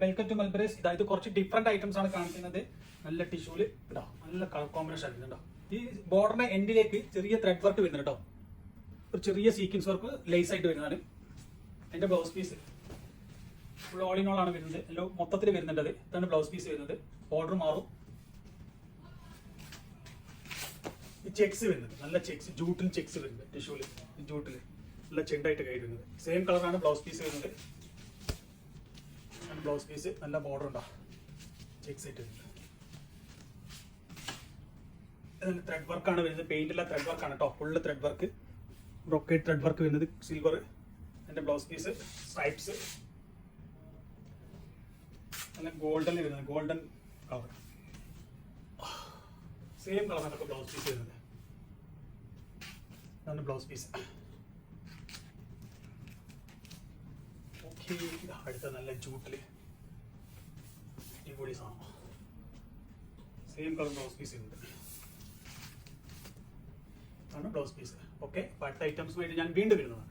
Welcome to മൽബറീസ്. ഇത് കുറച്ച് different items ആണ് കാണിക്കുന്നത്. നല്ല ടിഷ്യൂല് കേട്ടോ, നല്ല കളർ കോമ്പിനേഷൻ ആയിരുന്നു കേട്ടോ. ഈ ബോർഡറിന്റെ എൻഡിലേക്ക് ചെറിയ ത്രെഡ് വർക്ക് വരുന്നുണ്ട് കേട്ടോ. ഒരു ചെറിയ സീക്വൻസ് വർക്ക് ലേസ് ആയിട്ട് വരുന്നതാണ്. അതിന്റെ blouse piece full all in all ആണ് വരുന്നത്. എല്ലാം മൊത്തത്തിൽ വരുന്നുണ്ട്. ഇതാണ് ബ്ലൗസ് പീസ് വരുന്നത്. ബോർഡർ മാറും. ഈ ചെക്സ് വരുന്നത്, നല്ല ചെക്സ്, ജൂട്ടിൽ ചെക്സ് വരുന്നത്. ടിഷ്യൂല് ജൂട്ടില് നല്ല ചെണ്ടായിട്ട് കൈ വരുന്നത്. സെയിം കളറാണ് ബ്ലൗസ് പീസ് വരുന്നത്. ബ്ലൗസ് പീസ് നല്ല ബോർഡർ ഉണ്ടോ, ചെക്സ് ആയിട്ട് വരുന്നത്. ത്രെഡ് വർക്കാണ് വരുന്നത്. പെയിന്റിലെ ത്രെഡ് വർക്കാണ് കേട്ടോ. Full thread work, brocade thread work വരുന്നത്. സിൽവർ. എൻ്റെ ബ്ലൗസ് പീസ് സ്ട്രൈപ്സ് നല്ല ഗോൾഡനിൽ വരുന്നത്. ഗോൾഡൻ കളർ, സെയിം കളറാണ് ബ്ലൗസ് പീസ് വരുന്നത്. ഇതാണ് ബ്ലൗസ് പീസ്. ഓക്കെ, അടുത്ത നല്ല ജൂട്ടില് അടിപൊളി സാധനം. സെയിം കളർ ബ്ലൗസ് പീസ് വരുന്നത്. ആണ് ബ്ലൗസ് പീസ്. ഓക്കെ, അടുത്ത ഐറ്റംസുമായിട്ട് ഞാൻ വീണ്ടും വരുന്നതാണ്.